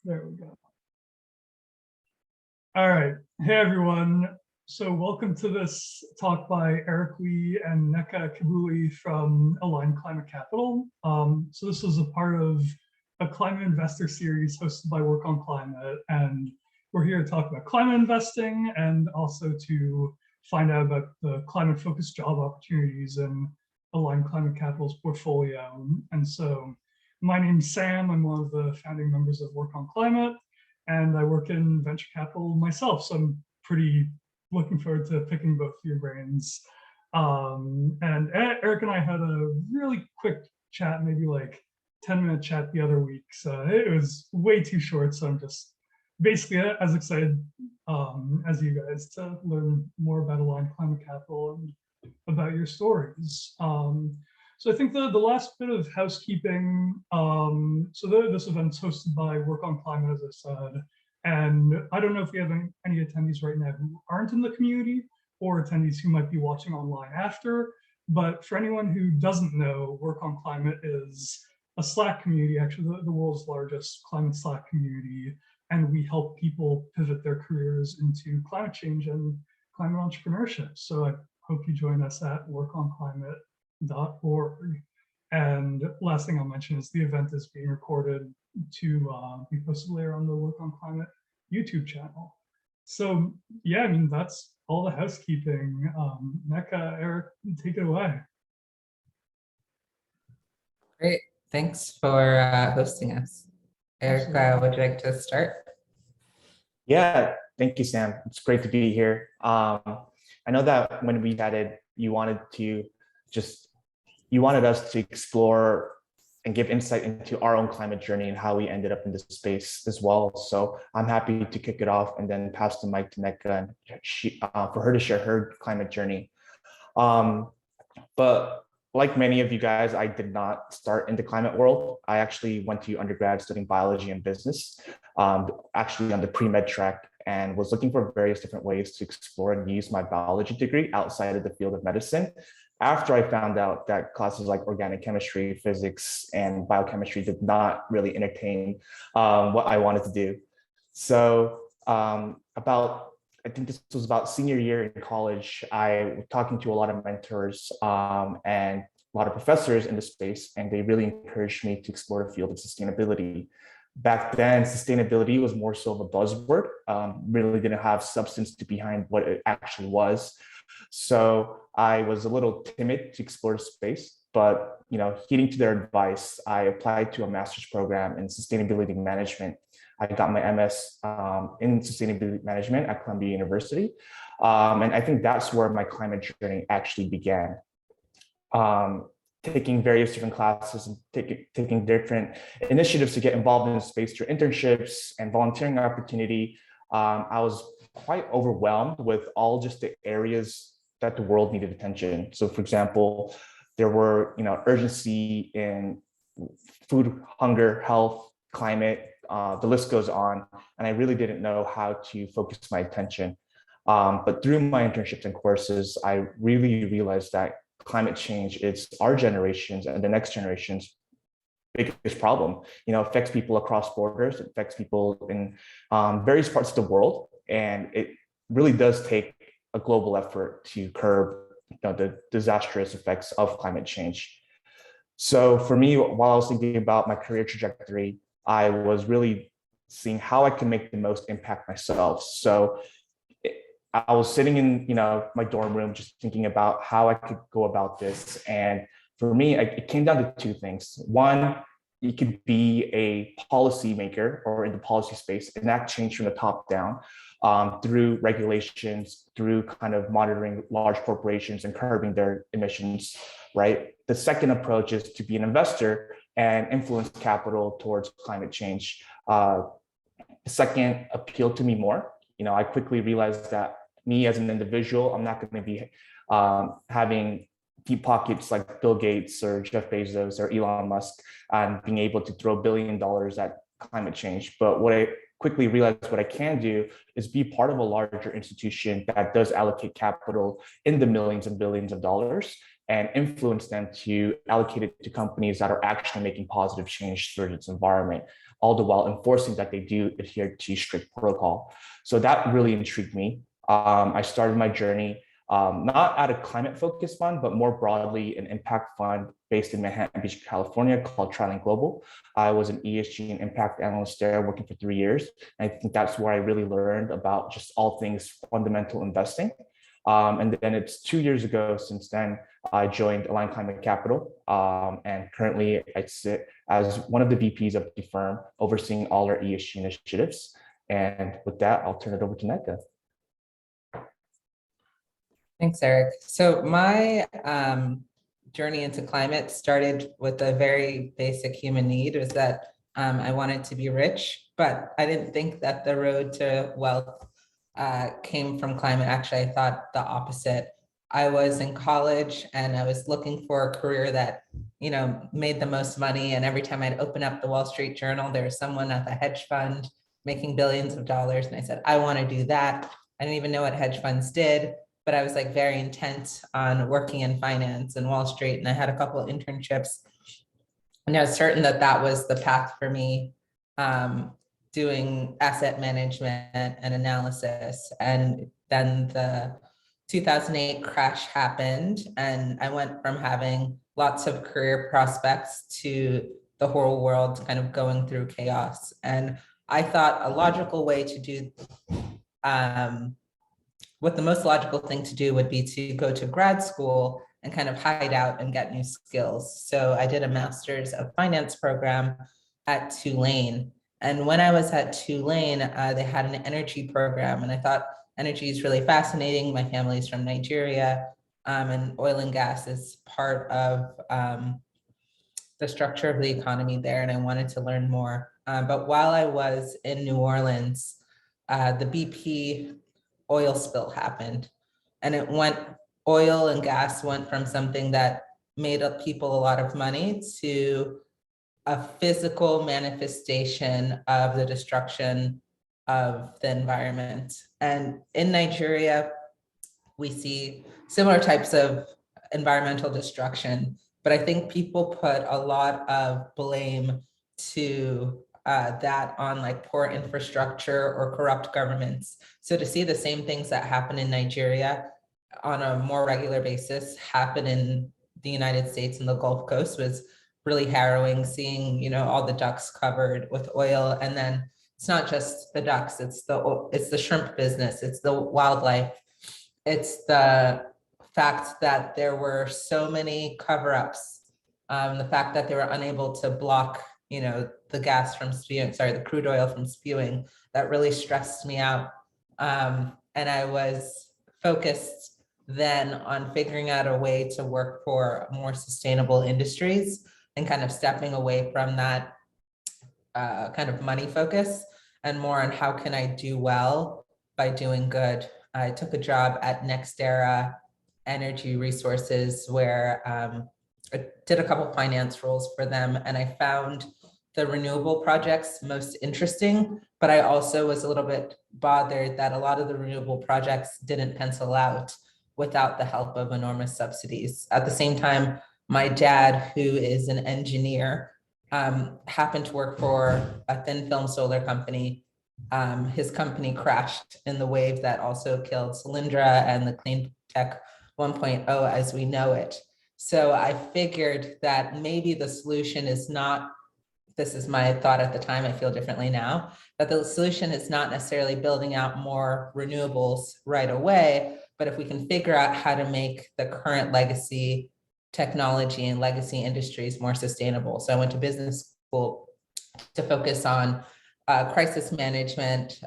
There we go. All right. Hey, everyone. So welcome to this talk by Eric Lee and Nneka from Aligned Climate Capital. So this is a part of a climate investor series hosted by Work on Climate. And we're here to talk about climate investing and also to find out about the climate-focused job opportunities in Aligned Climate Capital's portfolio. And so my name's Sam. I'm one of the founding members of Work on Climate, and I work in venture capital myself. So I'm pretty looking forward to picking both of your brains. And Eric and I had a really quick chat, maybe like 10-minute chat the other week. So it was way too short. So I'm just basically as excited as you guys to learn more about Aligned Climate Capital and about your stories. So I think the last bit of housekeeping, this event's hosted by Work on Climate, as I said, and I don't know if we have any attendees right now who aren't in the community or attendees who might be watching online after, but for anyone who doesn't know, Work on Climate is a Slack community, actually the world's largest climate Slack community, and we help people pivot their careers into climate change and climate entrepreneurship. So I hope you join us at workonclimate.org. And last thing I'll mention is the event is being recorded to be posted later on the Work on Climate YouTube channel. So yeah, I mean, that's all the housekeeping. Nneka, Eric, take it away. Great, thanks for hosting us. Eric, would you like to start? Yeah, thank you, Sam. It's great to be here. I know that when we chatted, you wanted us to explore and give insight into our own climate journey and how we ended up in this space as well. So I'm happy to kick it off and then pass the mic to Nneka and for her to share her climate journey. But like many of you guys, I did not start in the climate world. I actually went to undergrad studying biology and business, actually on the pre-med track, and was looking for various different ways to explore and use my biology degree outside of the field of medicine. After I found out that classes like organic chemistry, physics, and biochemistry did not really entertain what I wanted to do. So I think this was about senior year in college, I was talking to a lot of mentors and a lot of professors in the space, and they really encouraged me to explore the field of sustainability. Back then, sustainability was more so of a buzzword, really didn't have substance behind what it actually was. So I was a little timid to explore the space, but heeding to their advice, I applied to a master's program in sustainability management. I got my MS in sustainability management at Columbia University. And I think that's where my climate journey actually began. Taking various different classes and taking different initiatives to get involved in the space through internships and volunteering opportunity. I was quite overwhelmed with all just the areas that the world needed attention. So for example, there were urgency in food, hunger, health, climate, the list goes on, and I really didn't know how to focus my attention. But through my internships and courses, I really realized that climate change is our generation's and the next generation's biggest problem. Affects people across borders, it affects people in various parts of the world, and it really does take a global effort to curb the disastrous effects of climate change. So for me, while I was thinking about my career trajectory, I was really seeing how I can make the most impact myself. So I was sitting in my dorm room, just thinking about how I could go about this. And for me, it came down to two things. One, you could be a policymaker or in the policy space, enact change from the top down through regulations, through kind of monitoring large corporations and curbing their emissions, right? The second approach is to be an investor and influence capital towards climate change. The second appealed to me more. I quickly realized that me as an individual, I'm not going to be having deep pockets like Bill Gates or Jeff Bezos or Elon Musk and being able to throw $1 billion at climate change. But what I quickly realized what I can do is be part of a larger institution that does allocate capital in the millions and billions of dollars and influence them to allocate it to companies that are actually making positive change towards its environment, all the while enforcing that they do adhere to strict protocol. So that really intrigued me. I started my journey not at a climate-focused fund, but more broadly an impact fund based in Manhattan Beach, California, called TriLinc Global. I was an ESG and impact analyst there, working for 3 years. And I think that's where I really learned about just all things fundamental investing. And then it's 2 years ago since then, I joined Aligned Climate Capital. And currently I sit as one of the VPs of the firm, overseeing all our ESG initiatives. And with that, I'll turn it over to Nneka. Thanks, Eric. So my journey into climate started with a very basic human need, was that I wanted to be rich, but I didn't think that the road to wealth came from climate. Actually, I thought the opposite. I was in college and I was looking for a career that, made the most money. And every time I'd open up the Wall Street Journal, there was someone at the hedge fund making billions of dollars. And I said, I want to do that. I didn't even know what hedge funds did, but I was like very intent on working in finance and Wall Street. And I had a couple of internships. And I was certain that that was the path for me, doing asset management and analysis. And then the 2008 crash happened, and I went from having lots of career prospects to the whole world kind of going through chaos. And I thought a logical way to do, what the most logical thing to do would be to go to grad school and kind of hide out and get new skills. So I did a master's of finance program at Tulane. And when I was at Tulane, they had an energy program, and I thought energy is really fascinating. My family's from Nigeria, and oil and gas is part of the structure of the economy there, and I wanted to learn more. But while I was in New Orleans, the BP oil spill happened, and oil and gas went from something that made up people a lot of money to a physical manifestation of the destruction of the environment. And in Nigeria, we see similar types of environmental destruction, but I think people put a lot of blame to that on like poor infrastructure or corrupt governments. So to see the same things that happen in Nigeria on a more regular basis happen in the United States and the Gulf Coast was really harrowing, seeing, all the ducks covered with oil. And then it's not just the ducks, it's the shrimp business, it's the wildlife, it's the fact that there were so many cover-ups, the fact that they were unable to block, the gas from spewing, the crude oil from spewing, that really stressed me out. And I was focused then on figuring out a way to work for more sustainable industries and kind of stepping away from that kind of money focus and more on how can I do well by doing good. I took a job at NextEra Energy Resources where I did a couple finance roles for them, and I found the renewable projects most interesting, but I also was a little bit bothered that a lot of the renewable projects didn't pencil out without the help of enormous subsidies. At the same time, my dad, who is an engineer, happened to work for a thin film solar company. His company crashed in the wave that also killed Solyndra and the clean tech 1.0 as we know it. So I figured that maybe the solution is not, this is my thought at the time, I feel differently now, that the solution is not necessarily building out more renewables right away, but if we can figure out how to make the current legacy technology and legacy industries more sustainable. So I went to business school to focus on crisis management,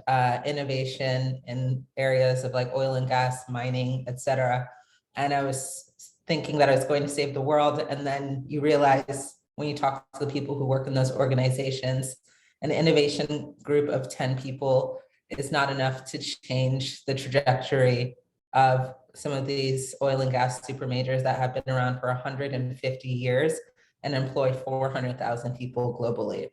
innovation in areas of like oil and gas, mining, et cetera. And I was thinking that I was going to save the world. And then you realize when you talk to the people who work in those organizations, an innovation group of 10 people is not enough to change the trajectory of some of these oil and gas super majors that have been around for 150 years and employ 400,000 people globally.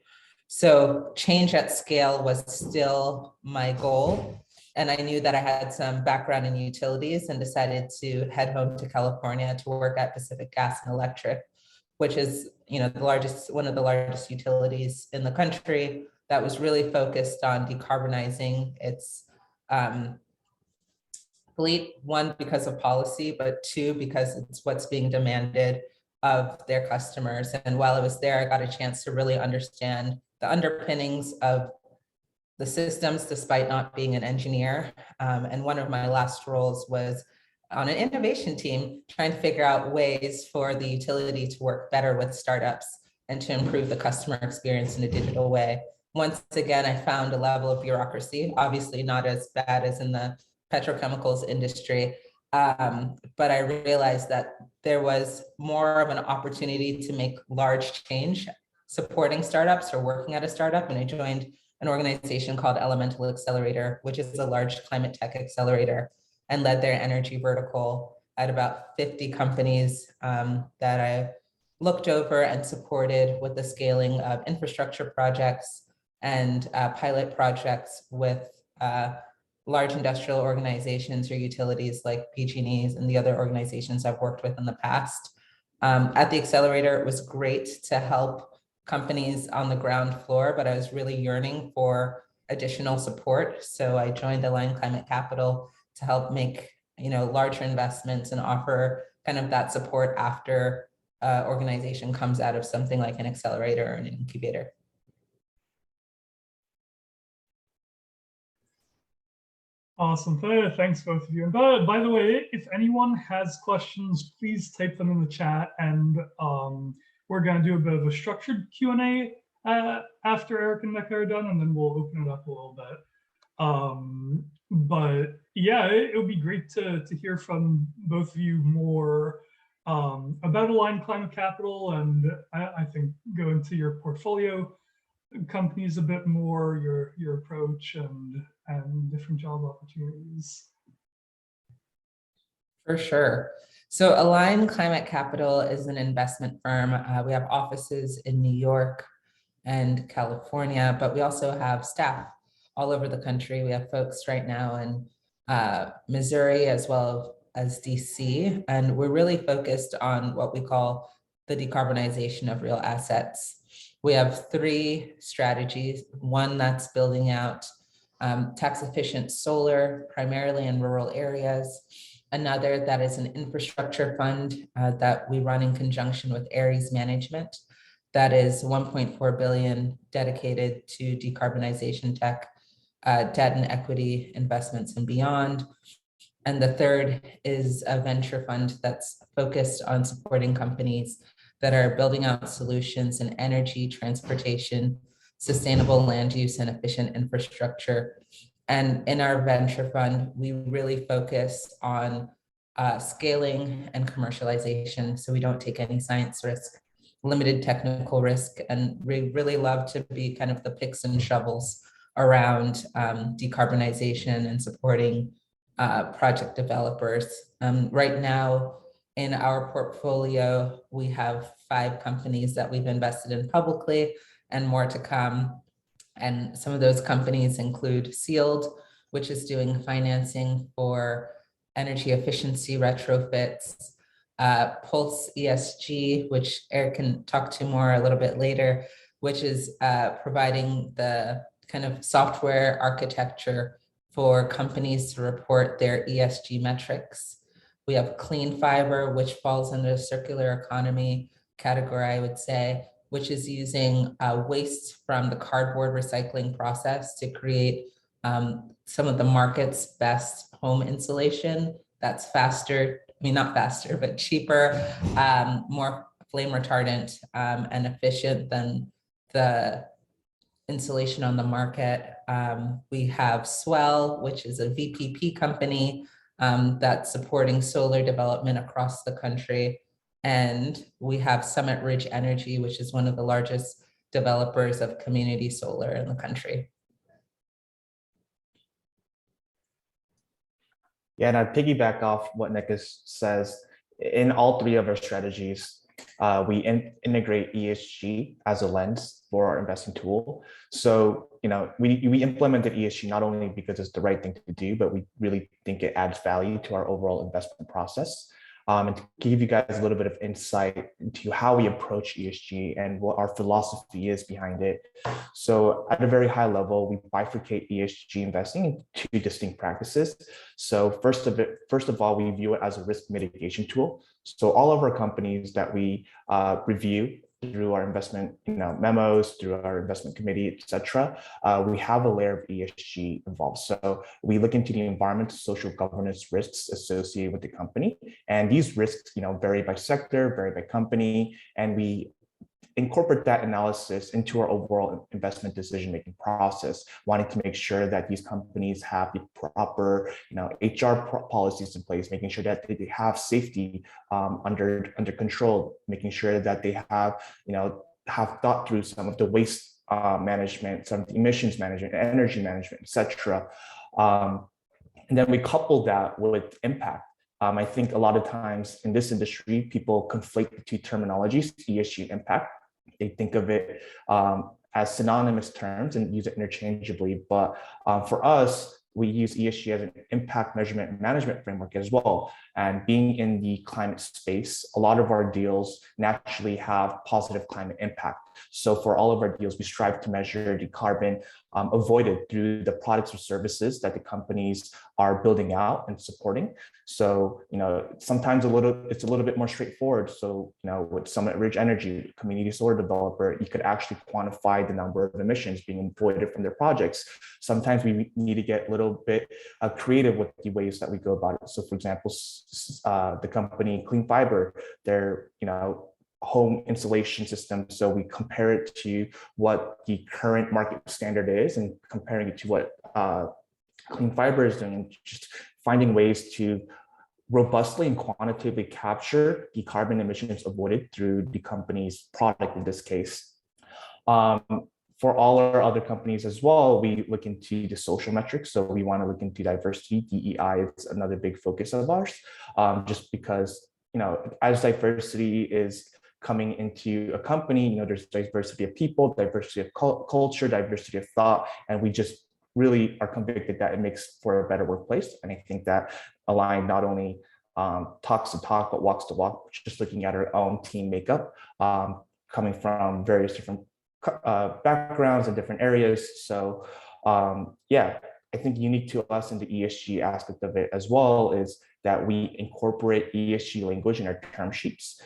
So change at scale was still my goal. And I knew that I had some background in utilities and decided to head home to California to work at Pacific Gas and Electric, which is, one of the largest utilities in the country that was really focused on decarbonizing its fleet, one, because of policy, but two, because it's what's being demanded of their customers. And while I was there, I got a chance to really understand the underpinnings of the systems, despite not being an engineer. And one of my last roles was on an innovation team, trying to figure out ways for the utility to work better with startups and to improve the customer experience in a digital way. Once again, I found a level of bureaucracy, obviously not as bad as in the petrochemicals industry, but I realized that there was more of an opportunity to make large change supporting startups or working at a startup. And I joined an organization called Elemental Accelerator, which is a large climate tech accelerator, and led their energy vertical at about 50 companies that I looked over and supported with the scaling of infrastructure projects and pilot projects with large industrial organizations or utilities like PG&Es and the other organizations I've worked with in the past. At the accelerator, it was great to help companies on the ground floor, but I was really yearning for additional support. So I joined Align Climate Capital to help make larger investments and offer kind of that support after organization comes out of something like an accelerator or an incubator. Awesome. Thanks, both of you. And by the way, if anyone has questions, please type them in the chat, and we're going to do a bit of a structured Q&A after Eric and Nneka are done, and then we'll open it up a little bit. But yeah, it would be great to hear from both of you more about Align Climate Capital, and I think go into your portfolio companies a bit more, your approach and different job opportunities. For sure. So Align Climate Capital is an investment firm. We have offices in New York and California, but we also have staff all over the country. We have folks right now in Missouri as well as DC, and we're really focused on what we call the decarbonization of real assets. We have three strategies. One that's building out tax efficient solar, primarily in rural areas. Another that is an infrastructure fund that we run in conjunction with Ares Management. That is 1.4 billion dedicated to decarbonization tech, debt and equity investments and beyond. And the third is a venture fund that's focused on supporting companies that are building out solutions in energy, transportation, sustainable land use, and efficient infrastructure. And in our venture fund, we really focus on scaling and commercialization, so we don't take any science risk, limited technical risk, and we really love to be kind of the picks and shovels around decarbonization and supporting project developers. Right now, in our portfolio, we have 5 companies that we've invested in publicly and more to come. And some of those companies include Sealed, which is doing financing for energy efficiency retrofits, Pulse ESG, which Eric can talk to more a little bit later, which is providing the kind of software architecture for companies to report their ESG metrics. We have Clean Fiber, which falls under the circular economy category, I would say, which is using waste from the cardboard recycling process to create some of the market's best home insulation that's faster, I mean, not faster, but cheaper, more flame retardant and efficient than the insulation on the market. We have Swell, which is a VPP company that's supporting solar development across the country. And we have Summit Ridge Energy, which is one of the largest developers of community solar in the country. Yeah, and I piggyback off what Nnekas says. In all 3 of our strategies, we integrate ESG as a lens for our investing tool. So, we implemented ESG not only because it's the right thing to do, but we really think it adds value to our overall investment process. And to give you guys a little bit of insight into how we approach ESG and what our philosophy is behind it. So at a very high level, we bifurcate ESG investing into two distinct practices. So first of all, we view it as a risk mitigation tool. So all of our companies that we review through our investment memos, through our investment committee, etc., we have a layer of ESG involved. So we look into the environmental, social, governance risks associated with the company, and these risks, vary by sector, vary by company, and we incorporate that analysis into our overall investment decision-making process, wanting to make sure that these companies have the proper, HR policies in place, making sure that they have safety under control, making sure that they have thought through some of the waste management, some of the emissions management, energy management, etc. And then we couple that with impact. I think a lot of times in this industry, people conflate the two terminologies, ESG and impact. They think of it as synonymous terms and use it interchangeably. But for us, we use ESG as an impact measurement and management framework as well. And being in the climate space, a lot of our deals naturally have positive climate impact. So for all of our deals, we strive to measure the carbon avoided through the products or services that the companies are building out and supporting. So, sometimes it's a little bit more straightforward. So, with Summit Ridge Energy, community solar developer, you could actually quantify the number of emissions being avoided from their projects. Sometimes we need to get a little bit creative with the ways that we go about it. So, for example, the company Clean Fiber, their home insulation system. So we compare it to what the current market standard is and comparing it to what Clean Fiber is doing, and just finding ways to robustly and quantitatively capture the carbon emissions avoided through the company's product in this case. For all our other companies as well, we look into the social metrics. So we want to look into diversity. DEI is another big focus of ours, just because, as diversity is coming into a company, there's diversity of people, diversity of culture, diversity of thought, and we just really are convicted that it makes for a better workplace. And I think that Align not only talks the talk, but walks the walk, just looking at our own team makeup, coming from various different backgrounds and different areas. So yeah, I think unique to us in the ESG aspect of it as well is that we incorporate ESG language in our term sheets,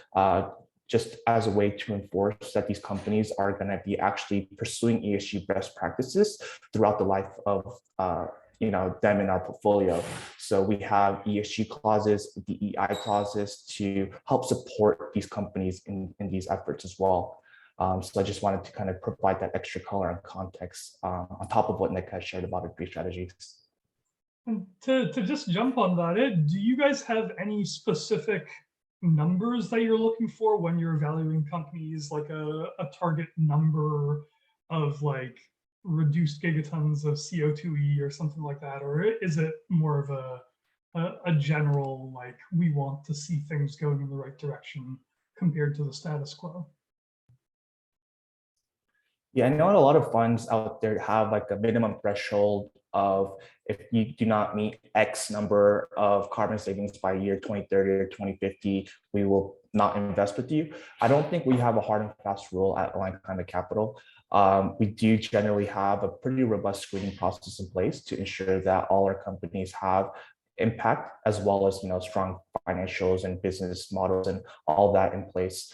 just as a way to enforce that these companies are going to be actually pursuing ESG best practices throughout the life of them in our portfolio. So we have ESG clauses, DEI clauses to help support these companies in these efforts as well. So I just wanted to kind of provide that extra color and context on top of what Nneka shared about our 3 strategies. And to just jump on that, do you guys have any specific numbers that you're looking for when you're evaluating companies, like a target number of like reduced gigatons of CO2e or something like that? Or is it more of a general, like, we want to see things going in the right direction compared to the status quo? Yeah, I know a lot of funds out there have like a minimum threshold of if you do not meet X number of carbon savings by year 2030 or 2050, we will not invest with you. I don't think we have a hard and fast rule at Align Climate Capital. We do generally have a pretty robust screening process in place to ensure that all our companies have impact, as well as strong financials and business models and all that in place.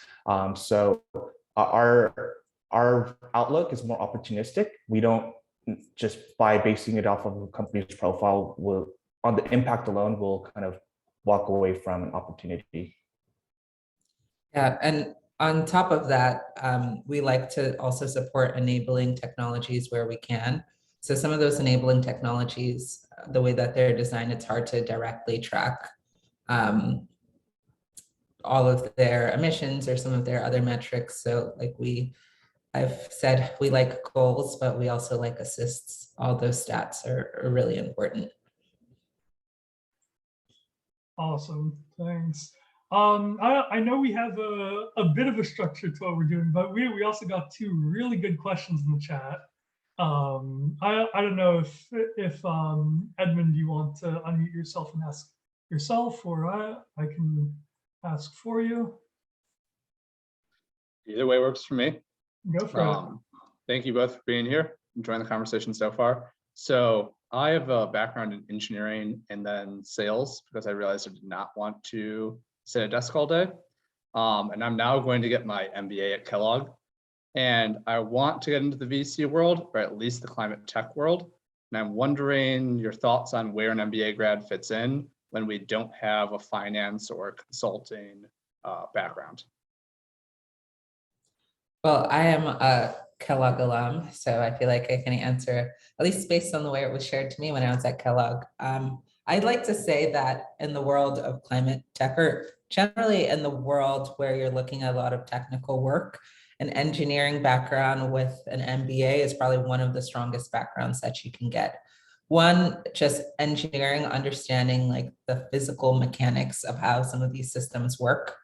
So our outlook is more opportunistic. We don't just by basing it off of a company's profile, on the impact alone, we'll kind of walk away from an opportunity. Yeah, and on top of that, we like to also support enabling technologies where we can. So some of those enabling technologies, the way that they're designed, it's hard to directly track all of their emissions or some of their other metrics. So like I've said we like goals, but we also like assists. All those stats are really important. Awesome, thanks. I know we have a bit of a structure to what we're doing, but we also got two really good questions in the chat. I don't know if Edmund, you want to unmute yourself and ask yourself, or I can ask for you. Either way works for me. Go for it. Thank you both for being here, enjoying the conversation so far. So I have a background in engineering and then sales because I realized I did not want to sit at a desk all day. And I'm now going to get my MBA at Kellogg. And I want to get into the VC world, or at least the climate tech world. And I'm wondering your thoughts on where an MBA grad fits in when we don't have a finance or consulting background. Well, I am a Kellogg alum, so I feel like I can answer, at least based on the way it was shared to me when I was at Kellogg. I'd like to say that in the world of climate tech, or generally in the world where you're looking at a lot of technical work, an engineering background with an MBA is probably one of the strongest backgrounds that you can get. One, just engineering, understanding like the physical mechanics of how some of these systems work,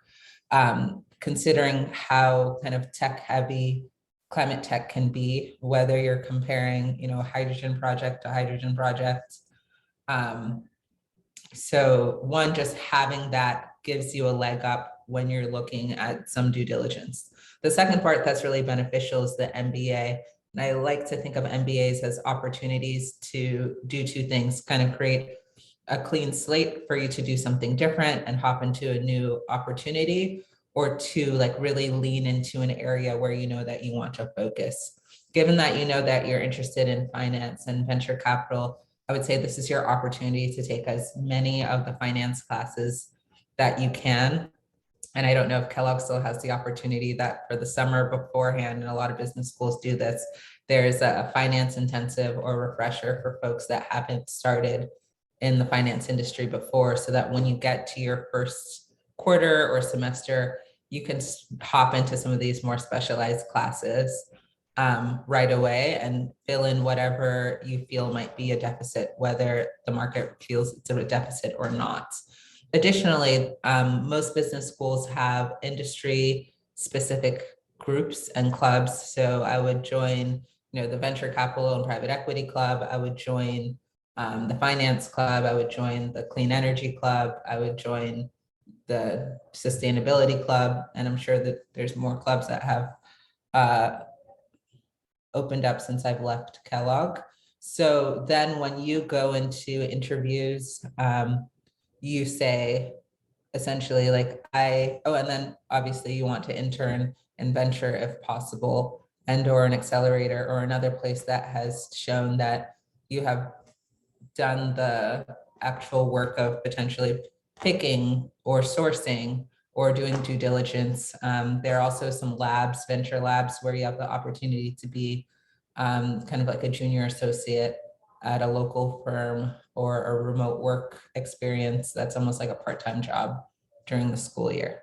considering how kind of tech heavy climate tech can be, whether you're comparing, a hydrogen project to hydrogen project. So one, just having that gives you a leg up when you're looking at some due diligence. The second part that's really beneficial is the MBA. And I like to think of MBAs as opportunities to do two things, kind of create a clean slate for you to do something different and hop into a new opportunity, or to like really lean into an area where you know that you want to focus. Given that you know that you're interested in finance and venture capital, I would say this is your opportunity to take as many of the finance classes that you can. And I don't know if Kellogg still has the opportunity that for the summer beforehand, and a lot of business schools do this, there's a finance intensive or refresher for folks that haven't started in the finance industry before, so that when you get to your first quarter or semester, you can hop into some of these more specialized classes right away and fill in whatever you feel might be a deficit, whether the market feels it's a deficit or not. Additionally, most business schools have industry specific groups and clubs. So I would join, the venture capital and private equity club. I would join the finance club. I would join the clean energy club. I would join the sustainability club. And I'm sure that there's more clubs that have opened up since I've left Kellogg. So then when you go into interviews, you say essentially like and then obviously you want to intern in venture if possible, and or an accelerator or another place that has shown that you have done the actual work of potentially picking or sourcing or doing due diligence. There are also some labs, venture labs, where you have the opportunity to be kind of like a junior associate at a local firm, or a remote work experience that's almost like a part-time job during the school year.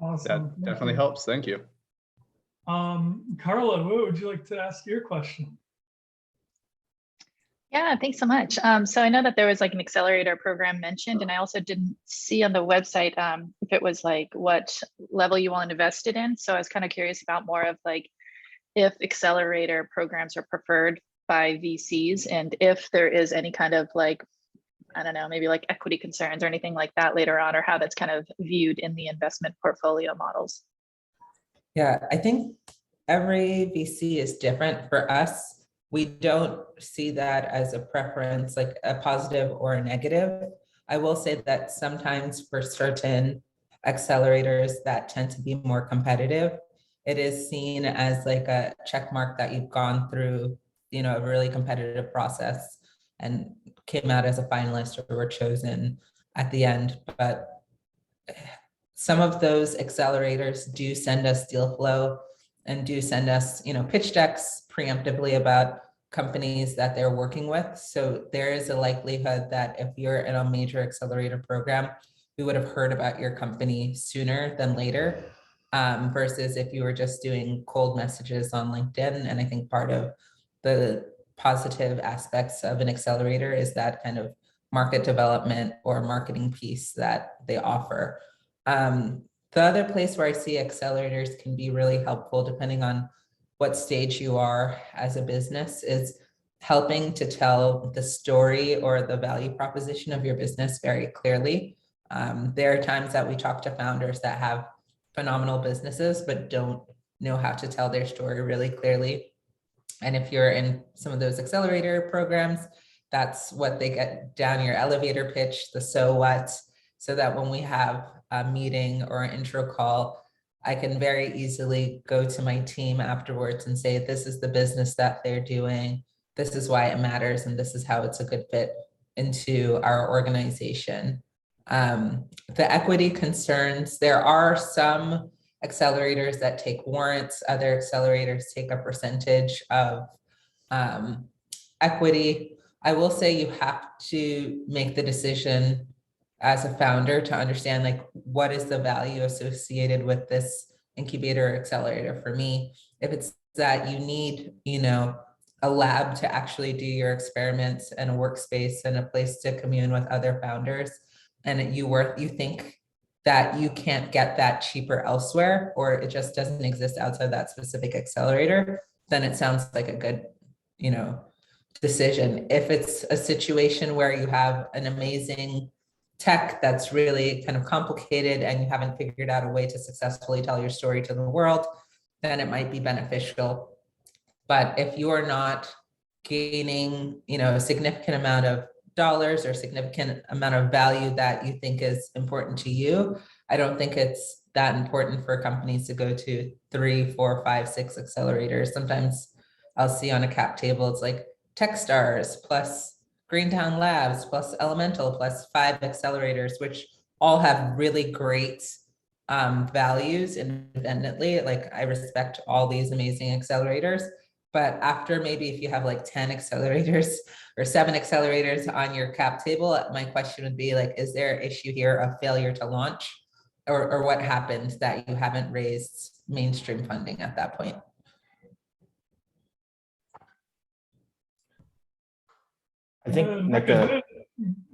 Awesome. That definitely helps. Thank you. Carla, what would you like to ask your question? Yeah, thanks so much. So I know that there was like an accelerator program mentioned, and I also didn't see on the website if it was like what level you want invested in. So I was kind of curious about more of like if accelerator programs are preferred by VCs, and if there is any kind of like, I don't know, maybe like equity concerns or anything like that later on, or how that's kind of viewed in the investment portfolio models. Yeah, I think every VC is different. For us, we don't see that as a preference, like a positive or a negative. I will say that sometimes for certain accelerators that tend to be more competitive, it is seen as like a check mark that you've gone through, a really competitive process and came out as a finalist or were chosen at the end. But some of those accelerators do send us deal flow and do send us, pitch decks preemptively about companies that they're working with. So there is a likelihood that if you're in a major accelerator program, we would have heard about your company sooner than later, versus if you were just doing cold messages on LinkedIn. And I think part of the positive aspects of an accelerator is that kind of market development or marketing piece that they offer. The other place where I see accelerators can be really helpful, depending on what stage you are as a business, is helping to tell the story or the value proposition of your business very clearly. There are times that we talk to founders that have phenomenal businesses, but don't know how to tell their story really clearly. And if you're in some of those accelerator programs, that's what they get down your elevator pitch, the so what, so that when we have a meeting or an intro call, I can very easily go to my team afterwards and say, this is the business that they're doing, this is why it matters, and this is how it's a good fit into our organization. The equity concerns, there are some accelerators that take warrants, other accelerators take a percentage of equity. I will say you have to make the decision as a founder to understand, like, what is the value associated with this incubator or accelerator for me. If it's that you need, a lab to actually do your experiments and a workspace and a place to commune with other founders, and you think that you can't get that cheaper elsewhere, or it just doesn't exist outside that specific accelerator, then it sounds like a good, decision. If it's a situation where you have an amazing tech that's really kind of complicated and you haven't figured out a way to successfully tell your story to the world, then it might be beneficial. But if you are not gaining, a significant amount of dollars or significant amount of value that you think is important to you, I don't think it's that important for companies to go to 3, 4, 5, 6 accelerators. Sometimes I'll see on a cap table, it's like Techstars plus Greentown Labs plus Elemental plus 5 accelerators, which all have really great values independently. Like, I respect all these amazing accelerators, but after maybe if you have like 10 accelerators or 7 accelerators on your cap table, my question would be like, is there an issue here of failure to launch, or what happened that you haven't raised mainstream funding at that point? I think Nneka,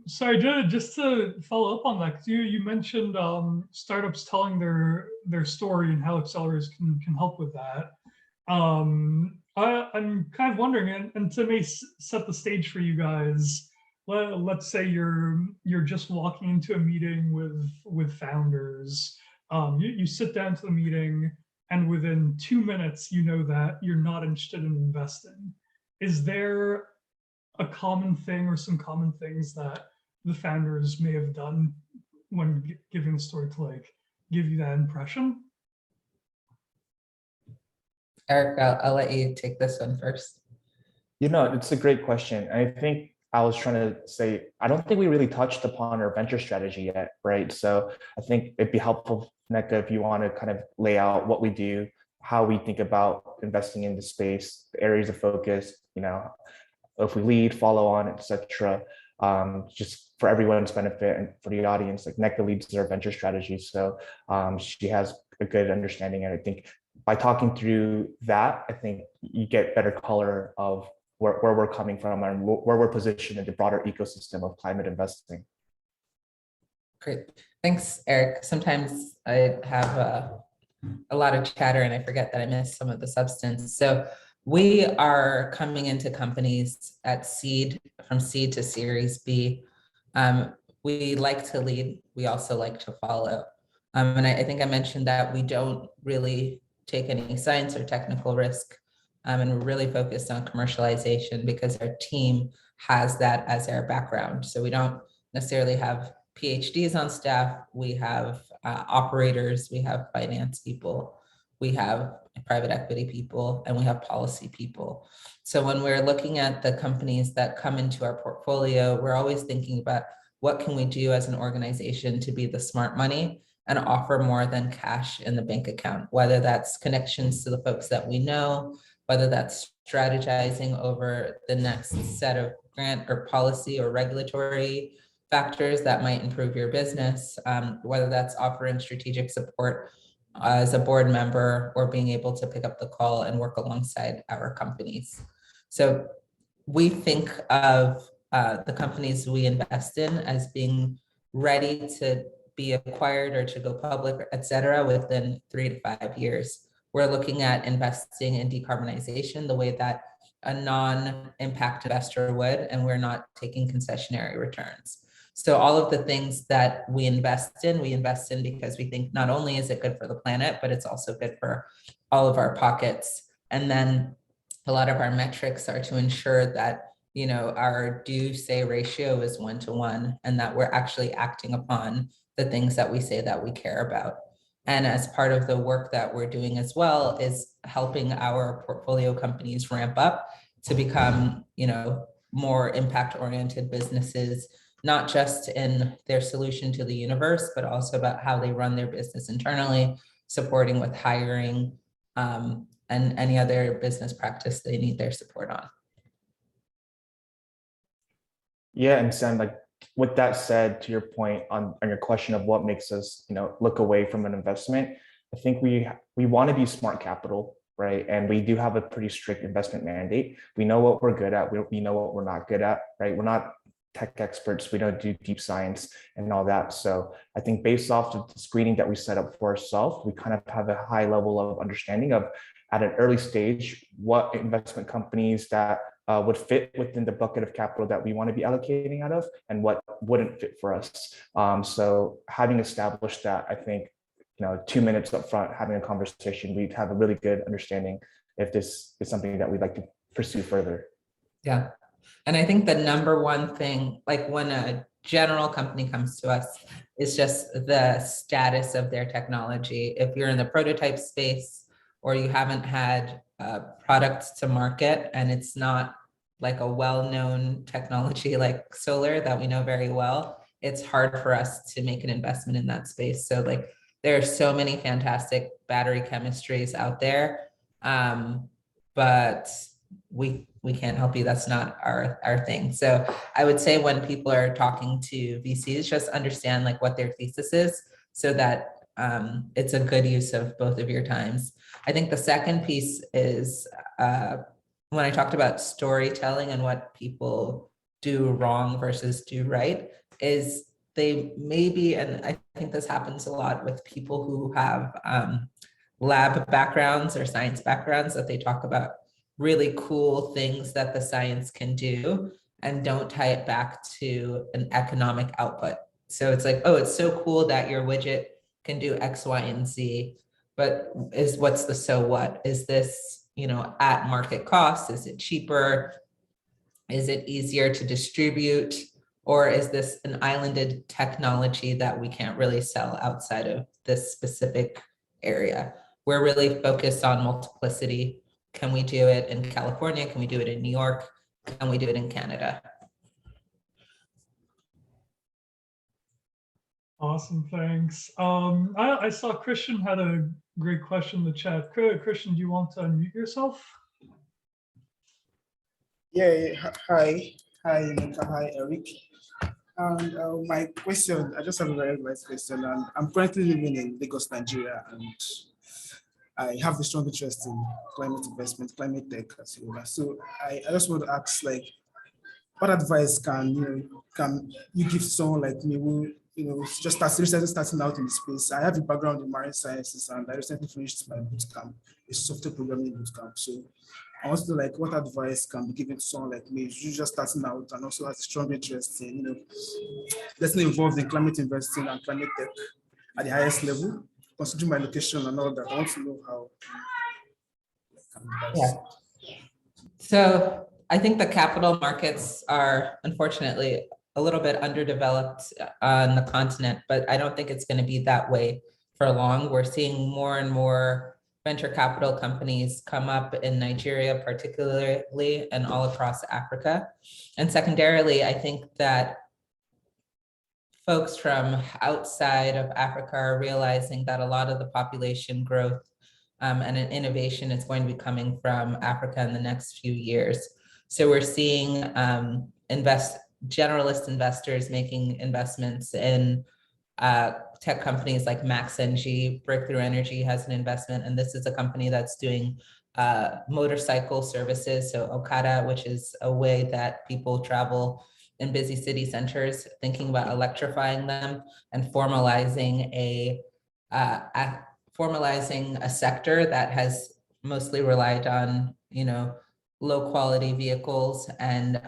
sorry, just to follow up on that, because you mentioned startups telling their story and how accelerators can help with that. I'm kind of wondering, and to maybe set the stage for you guys, let's say you're just walking into a meeting with founders. You sit down to the meeting, and within 2 minutes, you know that you're not interested in investing. Is there a common thing or some common things that the founders may have done when giving the story to like give you that impression? Eric, I'll let you take this one first. It's a great question. I think I was trying to say, I don't think we really touched upon our venture strategy yet, right? So I think it'd be helpful, Nneka, if you want to kind of lay out what we do, how we think about investing in the space, the areas of focus, if we lead, follow on, etc. Just for everyone's benefit and for the audience, like Nneka leads our venture strategy. So she has a good understanding. And I think by talking through that, I think you get better color of where we're coming from and where we're positioned in the broader ecosystem of climate investing. Great. Thanks, Eric. Sometimes I have a lot of chatter and I forget that I missed some of the substance. So we are coming into companies at seed, from seed to Series B. We like to lead. We also like to follow. And I think I mentioned that we don't really take any science or technical risk. And we're really focused on commercialization because our team has that as our background. So we don't necessarily have PhDs on staff. We have operators, we have finance people, we have private equity people, and we have policy people. So when we're looking at the companies that come into our portfolio, we're always thinking about what can we do as an organization to be the smart money and offer more than cash in the bank account, whether that's connections to the folks that we know, whether that's strategizing over the next set of grant or policy or regulatory factors that might improve your business, whether that's offering strategic support as a board member or being able to pick up the call and work alongside our companies. So we think of the companies we invest in as being ready to be acquired or to go public, et cetera, within 3 to 5 years. We're looking at investing in decarbonization the way that a non-impact investor would, and we're not taking concessionary returns. So all of the things that we invest in because we think not only is it good for the planet, but it's also good for all of our pockets. And then a lot of our metrics are to ensure that, you know, our do-say ratio is 1-to-1, and that we're actually acting upon the things that we say that we care about. And as part of the work that we're doing as well is helping our portfolio companies ramp up to become, you know, more impact-oriented businesses, not just in their solution to the universe, but also about how they run their business internally, supporting with hiring, and any other business practice they need their support on. Yeah, and Sam, like with that said, to your point on your question of what makes us, you know, look away from an investment, I think we want to be smart capital, right? And we do have a pretty strict investment mandate. We know what we're good at. We know what we're not good at, right? We're not tech experts. We don't do deep science and all that. So I think based off of the screening that we set up for ourselves, we kind of have a high level of understanding of at an early stage, what investment companies that would fit within the bucket of capital that we want to be allocating out of and what wouldn't fit for us. So having established that, I think, you know, 2 minutes up front, having a conversation, we'd have a really good understanding if this is something that we'd like to pursue further. Yeah. And I think the number one thing, like when a general company comes to us, is just the status of their technology. If you're in the prototype space or you haven't had products to market and it's not like a well-known technology like solar that we know very well, it's hard for us to make an investment in that space. So like there are so many fantastic battery chemistries out there, but we can't help you. That's not our thing. So I would say when people are talking to VCs, just understand like what their thesis is so that it's a good use of both of your times. I think the second piece is when I talked about storytelling and what people do wrong versus do right, is they maybe, and I think this happens a lot with people who have lab backgrounds or science backgrounds, that they talk about really cool things that the science can do and don't tie it back to an economic output. So it's like, oh, it's so cool that your widget can do X, Y, and Z, but what's the so what? Is this, you know, at market cost? Is it cheaper? Is it easier to distribute? Or is this an islanded technology that we can't really sell outside of this specific area? We're really focused on multiplicity. Can we do it in California? Can we do it in New York? Can we do it in Canada? Awesome, thanks. I saw Christian had a great question in the chat. Christian, do you want to unmute yourself? Yeah, hi, Nneka, hi, Eric. And my question, I just have a very nice question. And I'm currently living in Lagos, Nigeria, and I have a strong interest in climate investment, climate tech, as well. So I just want to ask, like, what advice can you give to someone like me who, just recently starting out in the space? I have a background in marine sciences, and I recently finished my bootcamp, a software programming bootcamp. So I want to know, like, what advice can be given to someone like me who's just starting out and also has a strong interest in, getting involved in climate investing and climate tech at the highest level, considering my location and all that. I want to know how. Yeah. So I think the capital markets are unfortunately a little bit underdeveloped on the continent, but I don't think it's going to be that way for long. We're seeing more and more venture capital companies come up in Nigeria, particularly, and all across Africa. And secondarily, I think that folks from outside of Africa are realizing that a lot of the population growth and an innovation is going to be coming from Africa in the next few years. So we're seeing generalist investors making investments in tech companies like MaxEnergy. Breakthrough Energy has an investment, and this is a company that's doing motorcycle services. So Okada, which is a way that people travel in busy city centers, thinking about electrifying them and formalizing a sector that has mostly relied on, low quality vehicles and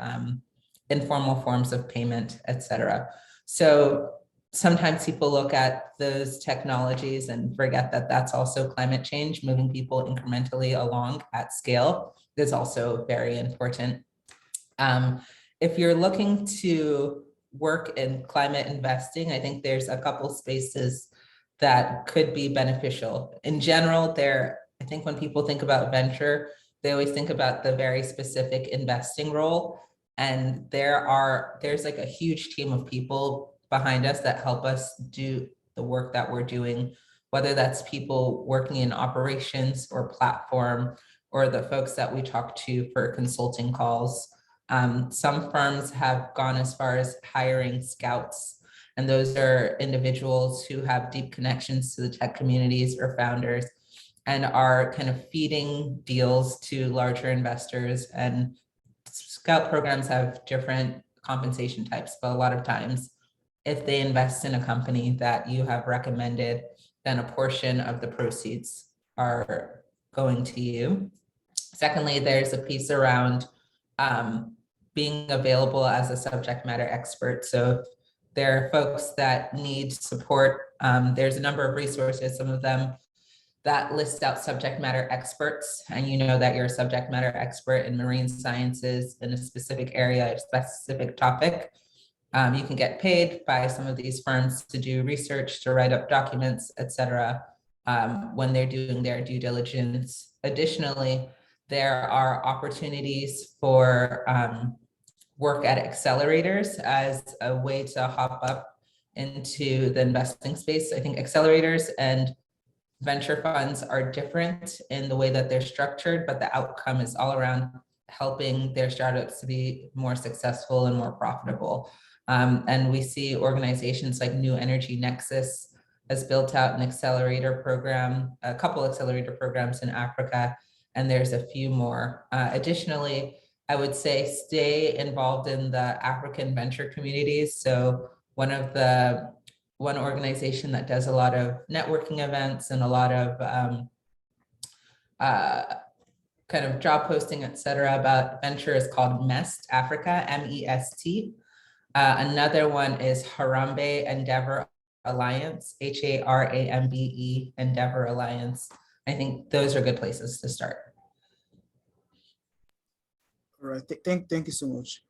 informal forms of payment, et cetera. So sometimes people look at those technologies and forget that that's also climate change. Moving people incrementally along at scale is also very important. If you're looking to work in climate investing, I think there's a couple spaces that could be beneficial. In general, I think when people think about venture, they always think about the very specific investing role. And there's like a huge team of people behind us that help us do the work that we're doing, whether that's people working in operations or platform, or the folks that we talk to for consulting calls. Some firms have gone as far as hiring scouts, and those are individuals who have deep connections to the tech communities or founders and are kind of feeding deals to larger investors. And scout programs have different compensation types, but a lot of times if they invest in a company that you have recommended, then a portion of the proceeds are going to you. Secondly, there's a piece around being available as a subject matter expert. So if there are folks that need support, there's a number of resources, some of them that list out subject matter experts, and you know that you're a subject matter expert in marine sciences in a specific area, a specific topic. You can get paid by some of these firms to do research, to write up documents, et cetera, when they're doing their due diligence. Additionally, there are opportunities for work at accelerators as a way to hop up into the investing space. I think accelerators and venture funds are different in the way that they're structured, but the outcome is all around helping their startups to be more successful and more profitable. And we see organizations like New Energy Nexus has built out an accelerator program, a couple accelerator programs in Africa, and there's a few more. Additionally, I would say stay involved in the African venture communities. So one organization that does a lot of networking events and a lot of kind of job posting, et cetera, about venture is called MEST Africa, MEST. Another one is Harambe Endeavor Alliance, HARAMBE Endeavor Alliance. I think those are good places to start. All right, thank you so much.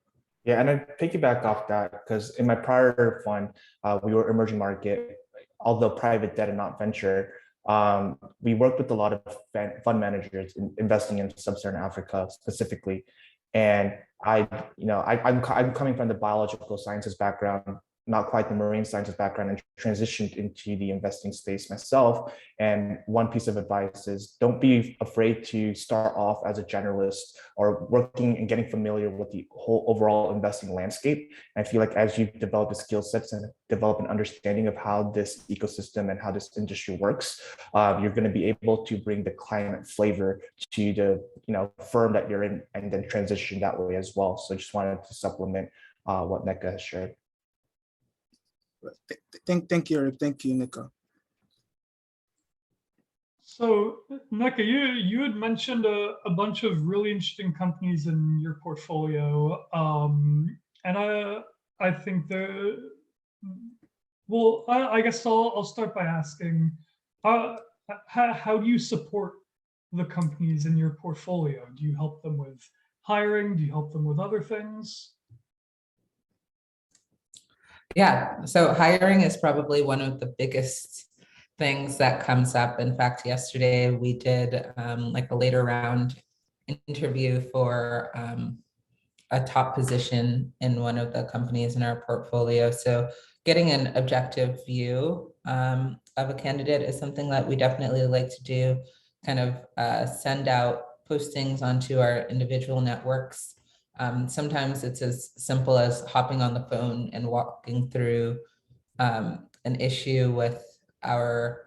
Yeah, and I piggyback off that because in my prior fund, we were emerging market, although private debt and not venture. We worked with a lot of fund managers investing in sub-Saharan Africa specifically, and I'm coming from the biological sciences background, not quite the marine sciences background, and transitioned into the investing space myself. And one piece of advice is don't be afraid to start off as a generalist or working and getting familiar with the whole overall investing landscape. And I feel like as you develop the skill sets and develop an understanding of how this ecosystem and how this industry works, you're going to be able to bring the climate flavor to the firm that you're in, and then transition that way as well. So I just wanted to supplement what Nneka has shared. Thank you, Eric. Thank you, Nneka. So, Nneka, you had mentioned a bunch of really interesting companies in your portfolio, and I think I guess I'll start by asking, how do you support the companies in your portfolio? Do you help them with hiring? Do you help them with other things? Yeah, so hiring is probably one of the biggest things that comes up. In fact, yesterday we did like a later round interview for a top position in one of the companies in our portfolio. So getting an objective view of a candidate is something that we definitely like to do, kind of send out postings onto our individual networks. Sometimes it's as simple as hopping on the phone and walking through an issue with our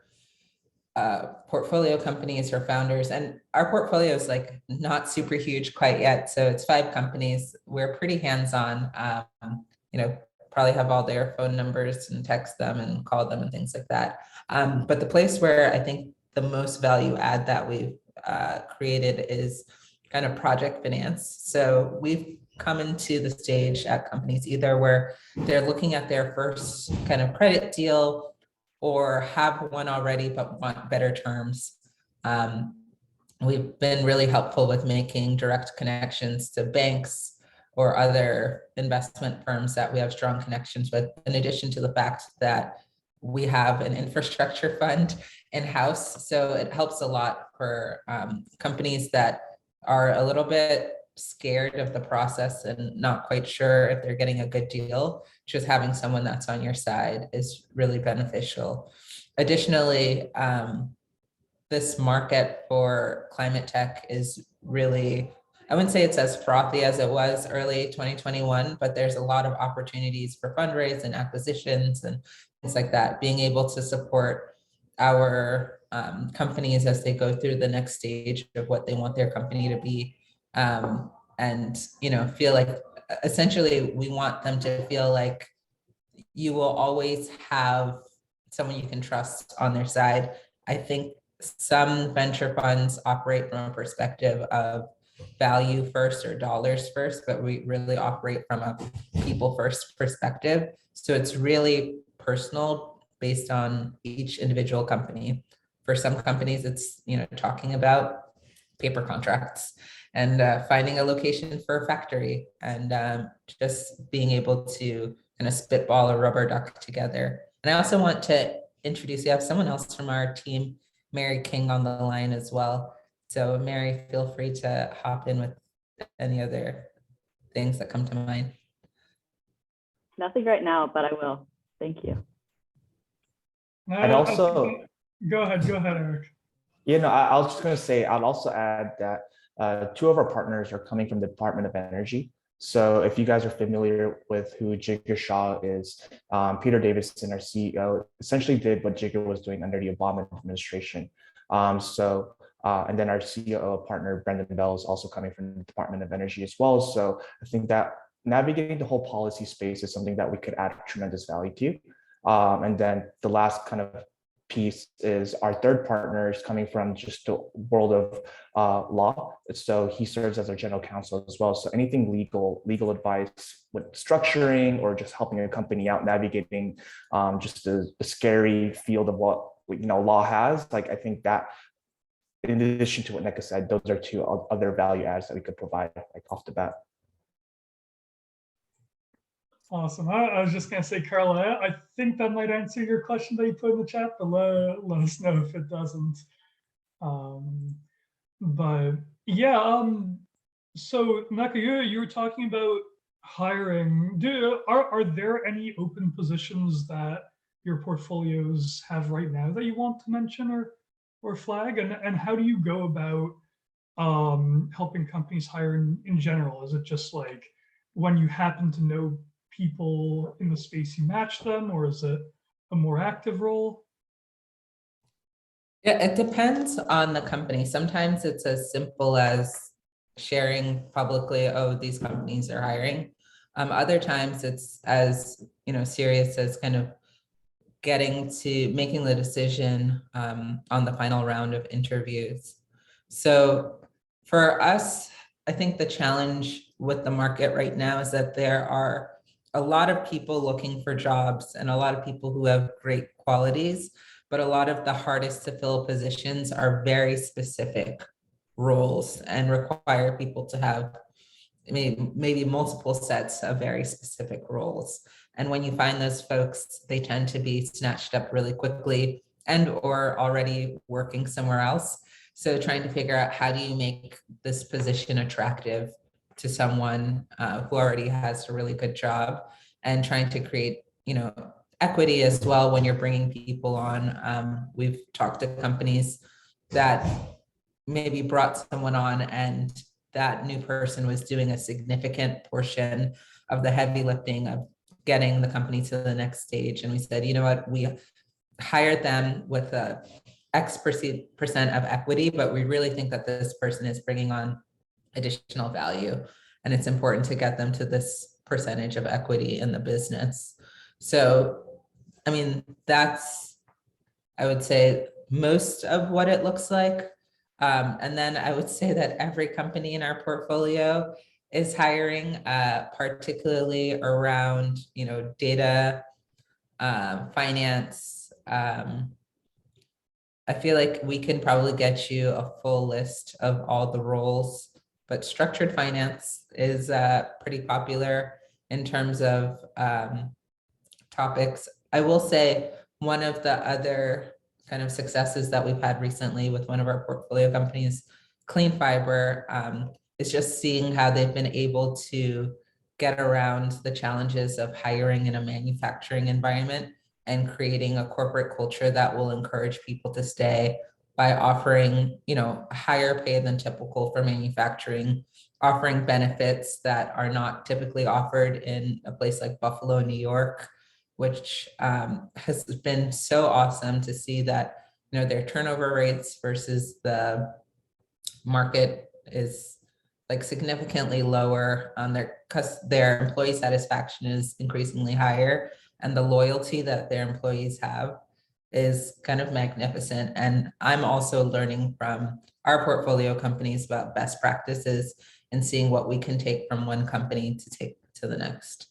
portfolio companies or founders. And our portfolio is like not super huge quite yet. So it's 5 companies. We're pretty hands-on, probably have all their phone numbers and text them and call them and things like that. But the place where I think the most value add that we've created is kind of project finance. So we've come into the stage at companies either where they're looking at their first kind of credit deal or have one already but want better terms. We've been really helpful with making direct connections to banks or other investment firms that we have strong connections with, in addition to the fact that we have an infrastructure fund in-house. So it helps a lot for companies that are a little bit scared of the process and not quite sure if they're getting a good deal. Just having someone that's on your side is really beneficial. Additionally, this market for climate tech is really, I wouldn't say it's as frothy as it was early 2021, but there's a lot of opportunities for fundraise and acquisitions and things like that. Being able to support our companies as they go through the next stage of what they want their company to be, and feel like essentially we want them to feel like you will always have someone you can trust on their side. I think some venture funds operate from a perspective of value first or dollars first, but we really operate from a people first perspective. So it's really personal based on each individual company. For some companies, it's talking about paper contracts and finding a location for a factory and just being able to kind of spitball a rubber duck together. And I also want to introduce, you have someone else from our team, Mary King, on the line as well. So Mary, feel free to hop in with any other things that come to mind. Nothing right now, but I will. Thank you. And also, go ahead, Eric. I was just going to say, I'd also add that 2 of our partners are coming from the Department of Energy. So if you guys are familiar with who Jigar Shah is, Peter Davison, our CEO, essentially did what Jigar was doing under the Obama administration. And then our COO partner, Brendan Bell, is also coming from the Department of Energy as well. So I think that navigating the whole policy space is something that we could add tremendous value to. And then the last kind of piece is our third partner is coming from just the world of law. So he serves as our general counsel as well. So anything legal advice with structuring or just helping a company out navigating just the scary field of what law has, like I think that in addition to what Nneka said, those are 2 other value adds that we could provide like off the bat. Awesome. I was just going to say, Carla, I think that might answer your question that you put in the chat, but let us know if it doesn't. But yeah, so Nneka, you were talking about hiring. Are there any open positions that your portfolios have right now that you want to mention or flag? And how do you go about helping companies hire in general? Is it just like when you happen to know people in the space, you match them, or is it a more active role? Yeah, it depends on the company. Sometimes it's as simple as sharing publicly, oh, these companies are hiring. Other times it's as serious as kind of getting to making the decision on the final round of interviews. So for us, I think the challenge with the market right now is that there are a lot of people looking for jobs and a lot of people who have great qualities, but a lot of the hardest to fill positions are very specific roles and require people to have maybe multiple sets of very specific roles. And when you find those folks, they tend to be snatched up really quickly and or already working somewhere else. So trying to figure out how do you make this position attractive to someone who already has a really good job, and trying to create, equity as well when you're bringing people on. We've talked to companies that maybe brought someone on and that new person was doing a significant portion of the heavy lifting of getting the company to the next stage. And we said, you know what, we hired them with a X% of equity, but we really think that this person is bringing on additional value. And it's important to get them to this percentage of equity in the business. So, I mean, that's, I would say, most of what it looks like. And then I would say that every company in our portfolio is hiring, particularly around, data, finance. I feel like we can probably get you a full list of all the roles, but structured finance is pretty popular in terms of topics. I will say one of the other kind of successes that we've had recently with one of our portfolio companies, Clean Fiber, is just seeing how they've been able to get around the challenges of hiring in a manufacturing environment and creating a corporate culture that will encourage people to stay by offering, higher pay than typical for manufacturing, offering benefits that are not typically offered in a place like Buffalo, New York, which has been so awesome to see that, their turnover rates versus the market is like significantly lower on their employee satisfaction is increasingly higher, and the loyalty that their employees have is kind of magnificent. And I'm also learning from our portfolio companies about best practices and seeing what we can take from one company to take to the next.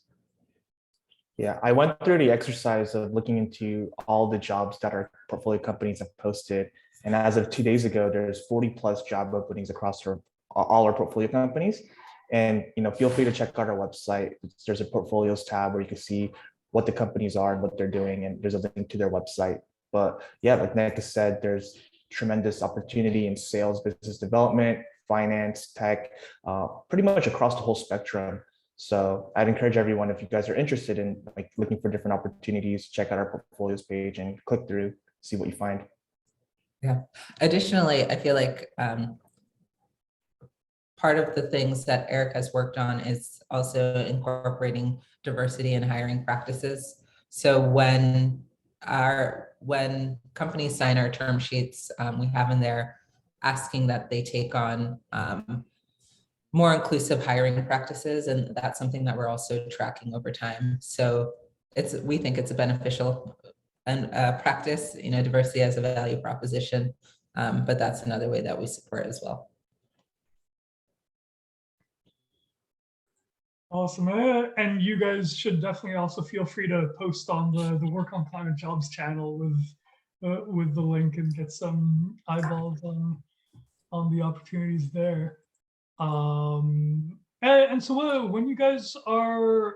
Yeah, I went through the exercise of looking into all the jobs that our portfolio companies have posted. And as of 2 days ago, there's 40 plus job openings across all our portfolio companies. And feel free to check out our website. There's a portfolios tab where you can see what the companies are and what they're doing. And there's a link to their website. But yeah, like Nneka said, there's tremendous opportunity in sales, business development, finance, tech, pretty much across the whole spectrum. So I'd encourage everyone, if you guys are interested in like looking for different opportunities, check out our portfolios page and click through, see what you find. Yeah. Additionally, I feel like part of the things that Eric has worked on is also incorporating diversity in hiring practices. So when companies sign our term sheets, we have in there asking that they take on more inclusive hiring practices, and that's something that we're also tracking over time. So we think it's a beneficial and practice, diversity as a value proposition, but that's another way that we support as well. Awesome. And you guys should definitely also feel free to post on the Work on Climate Jobs channel with the link and get some eyeballs on the opportunities there. And so when you guys are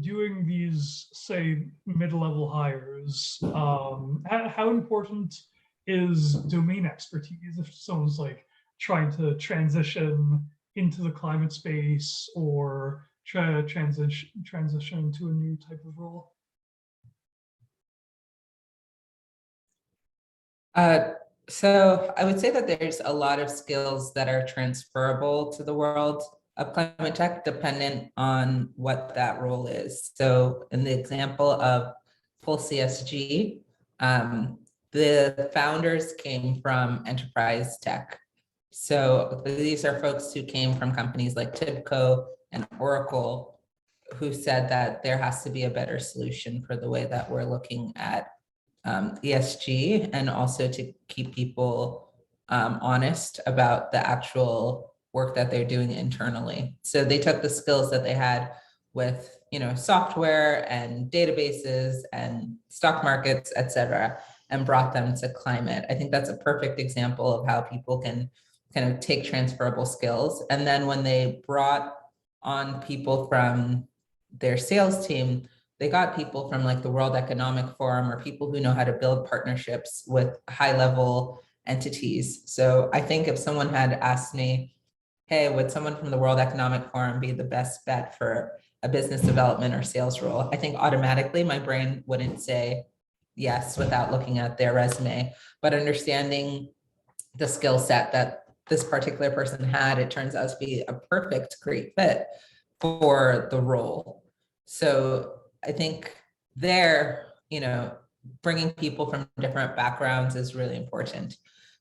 doing these, say, mid-level hires, how important is domain expertise if someone's like trying to transition into the climate space or transition to a new type of role? So I would say that there's a lot of skills that are transferable to the world of climate tech, dependent on what that role is. So in the example of full CSG, the founders came from enterprise tech. So these are folks who came from companies like TIBCO and Oracle, who said that there has to be a better solution for the way that we're looking at ESG, and also to keep people honest about the actual work that they're doing internally. So they took the skills that they had with software and databases and stock markets, et cetera, and brought them to climate. I think that's a perfect example of how people can kind of take transferable skills. And then when they brought on people from their sales team, they got people from like the World Economic Forum or people who know how to build partnerships with high level entities. So I think if someone had asked me, hey, would someone from the World Economic Forum be the best bet for a business development or sales role? I think automatically my brain wouldn't say yes without looking at their resume, but understanding the skill set that this particular person had, it turns out to be a perfect, great fit for the role. So I think there, bringing people from different backgrounds is really important.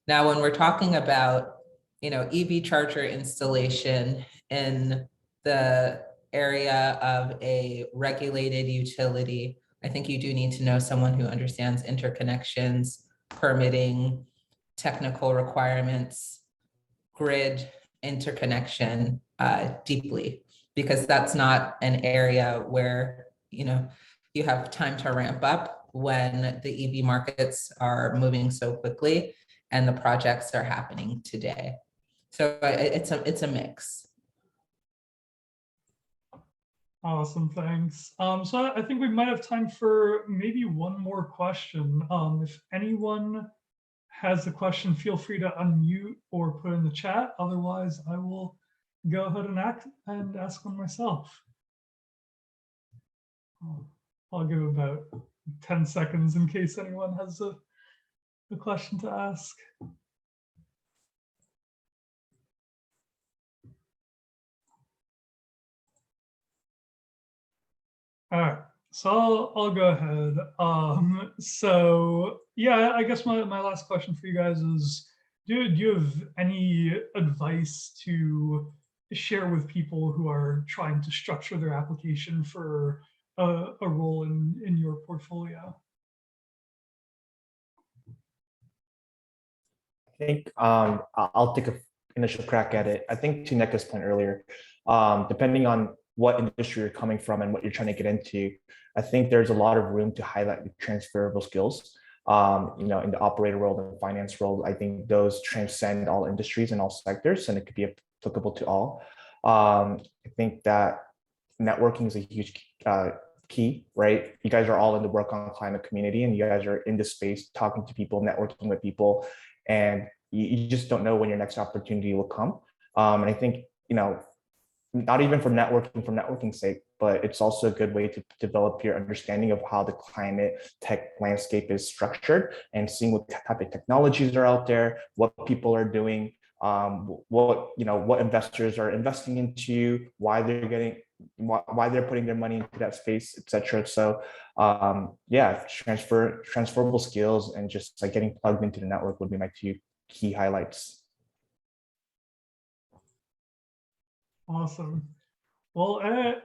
Now, when we're talking about, EV charger installation in the area of a regulated utility, I think you do need to know someone who understands interconnections, permitting, technical requirements, grid interconnection deeply, because that's not an area where, you have time to ramp up when the EV markets are moving so quickly and the projects are happening today. So it's a mix. Awesome, thanks. So I think we might have time for maybe one more question. If anyone has a question, feel free to unmute or put in the chat. Otherwise, I will go ahead and ask one myself. I'll give about 10 seconds in case anyone has a question to ask. All right, so I'll go ahead. So yeah, I guess my last question for you guys is, do you have any advice to share with people who are trying to structure their application for a role in your portfolio? I think I'll take an initial crack at it. I think to Nneka's point earlier, depending on what industry you're coming from and what you're trying to get into, I think there's a lot of room to highlight your transferable skills. In the operator world and finance world, I think those transcend all industries and all sectors, and it could be applicable to all. I think that networking is a huge key, right? You guys are all in the work on climate community, and you guys are in this space talking to people, networking with people, and you just don't know when your next opportunity will come. And I think, not even for networking's sake, but it's also a good way to develop your understanding of how the climate tech landscape is structured, and seeing what type of technologies are out there, what people are doing, what investors are investing into, why they're putting their money into that space, etc. So yeah, transferable skills and just like getting plugged into the network would be my two key highlights. Awesome. Well,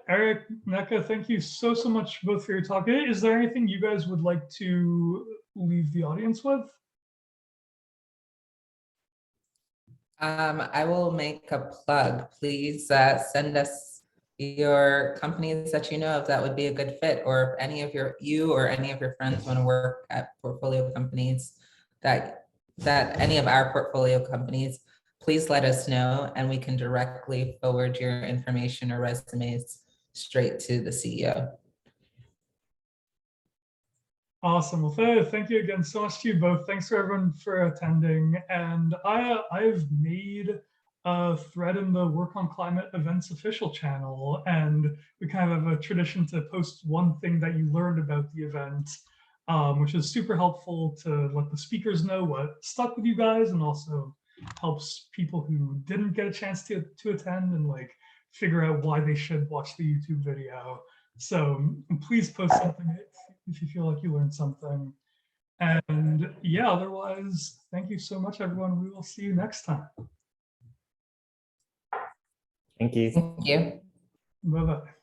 Eric, Nneka, thank you so much both for your talk. Is there anything you guys would like to leave the audience with? I will make a plug. Please send us your companies that you know of that would be a good fit, or if any of you or any of your friends want to work at portfolio companies that any of our portfolio companies, please let us know, and we can directly forward your information or resumes straight to the CEO. Awesome. Well, thank you again so much to you both. Thanks for everyone for attending. And I've made a thread in the Work on Climate Events official channel, and we kind of have a tradition to post one thing that you learned about the event, which is super helpful to let the speakers know what stuck with you guys, and also helps people who didn't get a chance to attend and like figure out why they should watch the YouTube video. So please post something if you feel like you learned something. And yeah, otherwise, thank you so much, everyone. We will see you next time. Thank you. Thank you. Bye-bye.